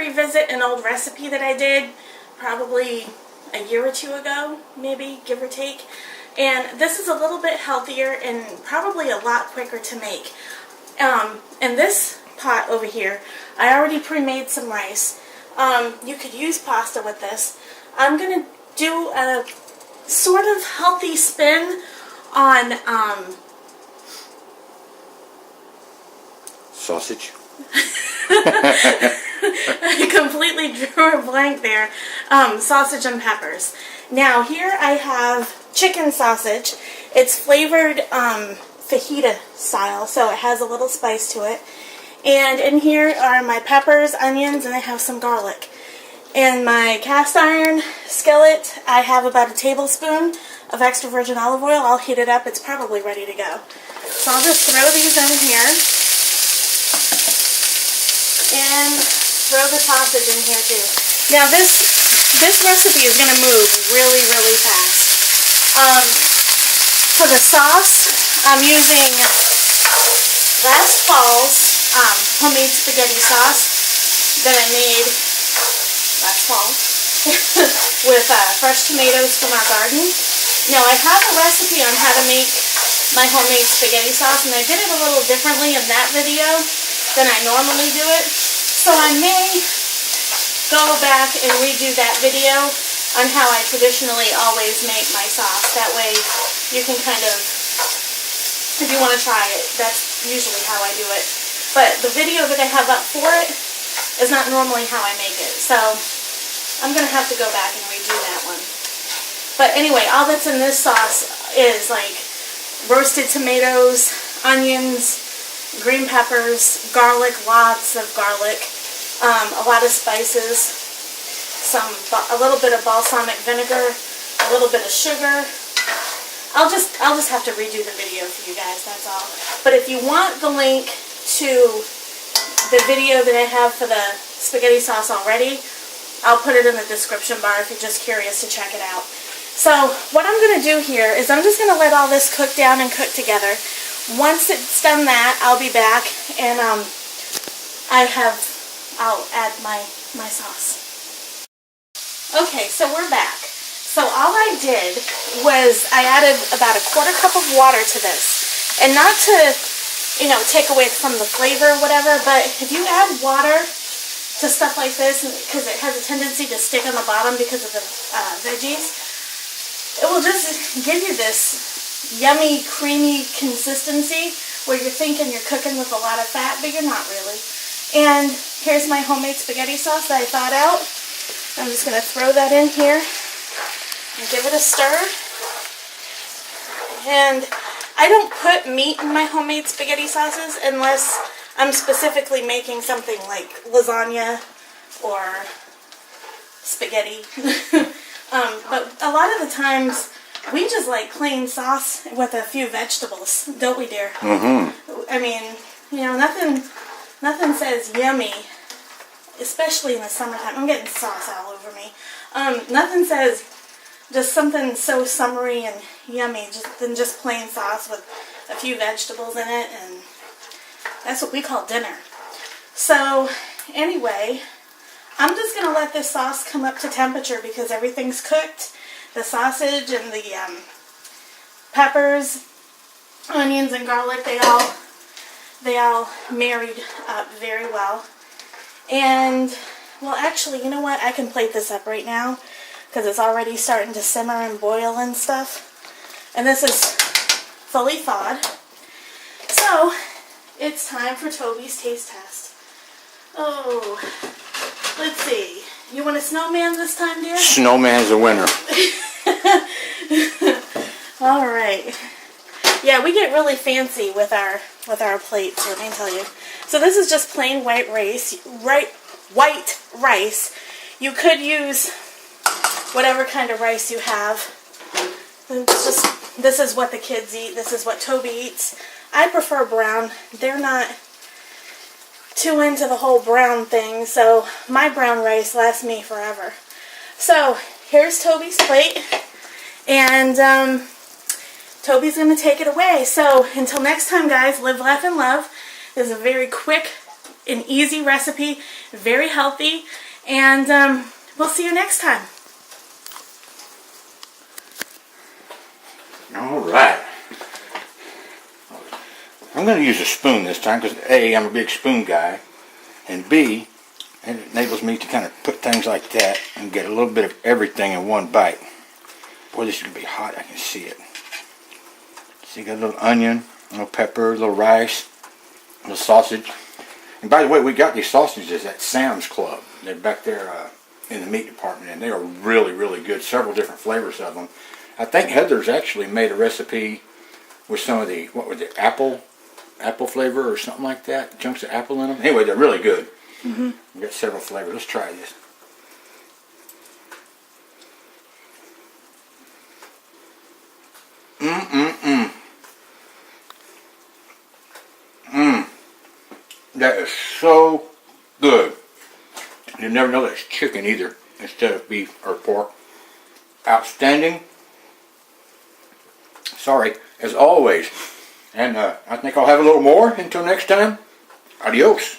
revisit an old recipe that I did probably a year or two ago, maybe, give or take. And this is a little bit healthier and probably a lot quicker to make. In this pot over here, I already pre-made some rice. You could use pasta with this. I'm going to do a sort of healthy spin on sausage. I completely drew a blank there. Sausage and peppers. Now here I have chicken sausage. It's flavored fajita style, so it has a little spice to it. And in here are my peppers, onions, and I have some garlic. In my cast iron skillet, I have about a tablespoon of extra virgin olive oil. I'll heat it up. It's probably ready to go. So I'll just throw these in here. And throw the sausage in here too. Now this recipe is going to move really, really fast. For the sauce, I'm using last fall's homemade spaghetti sauce that I made last fall with fresh tomatoes from our garden. Now I have a recipe on how to make my homemade spaghetti sauce, and I did it a little differently in that video than I normally do it. So I may go back and redo that video on how I traditionally always make my sauce. That way you can kind of, if you want to try it, that's usually how I do it. But the video that I have up for it is not normally how I make it. So I'm going to have to go back and redo that one. But anyway, all that's in this sauce is like roasted tomatoes, onions, green peppers, garlic, lots of garlic, a lot of spices, a little bit of balsamic vinegar, a little bit of sugar. I'll just have to redo the video for you guys, that's all. But if you want the link to the video that I have for the spaghetti sauce already, I'll put it in the description bar if you're just curious to check it out. So what I'm going to do here is I'm just going to let all this cook down and cook together. Once it's done that, I'll be back and I'll add my sauce. Okay, so we're back. So all I did was I added about a quarter cup of water to this. And not to, you know, take away from the flavor or whatever, but if you add water to stuff like this, because it has a tendency to stick on the bottom because of the veggies, it will just give you this yummy, creamy consistency where you're thinking you're cooking with a lot of fat, but you're not really. And here's my homemade spaghetti sauce that I thawed out. I'm just going to throw that in here and give it a stir. And I don't put meat in my homemade spaghetti sauces unless I'm specifically making something like lasagna or spaghetti. But a lot of the times we just like plain sauce with a few vegetables, don't we, dear? Mm-hmm. I mean, you know, nothing says yummy, especially in the summertime. I'm getting sauce all over me. Nothing says just something so summery and yummy than just plain sauce with a few vegetables in it, and that's what we call dinner. So anyway, I'm just going to let this sauce come up to temperature because everything's cooked. The sausage and the peppers, onions, and garlic, they all married up very well. And, well, actually, you know what? I can plate this up right now because it's already starting to simmer and boil and stuff. And this is fully thawed. So, it's time for Toby's taste test. Oh, let's see. You want a snowman this time, dear? Snowman's a winner. All right. Yeah, we get really fancy with our plates, let me tell you. So this is just plain white rice. White rice. You could use whatever kind of rice you have. This is what the kids eat. This is what Toby eats. I prefer brown. They're not too into the whole brown thing, so my brown rice lasts me forever. So here's Toby's plate, and Toby's going to take it away. So until next time, guys, live, laugh, and love. This is a very quick an easy recipe, very healthy, and we'll see you next time. All right. I'm going to use a spoon this time because A, I'm a big spoon guy, and B, it enables me to kind of put things like that and get a little bit of everything in one bite. Boy, this is going to be hot. I can see it. So you got a little onion, a little pepper, a little rice, a little sausage. And by the way, we got these sausages at Sam's Club. They're back there in the meat department, and they are really, really good. Several different flavors of them. I think Heather's actually made a recipe with some of the, what was it, apple flavor or something like that. Chunks of apple in them. Anyway, they're really good. We've got several flavors. Let's try this. That is so good. You never know that's chicken either instead of beef or pork. Outstanding. Sorry, as always. And I think I'll have a little more. Until next time, adios.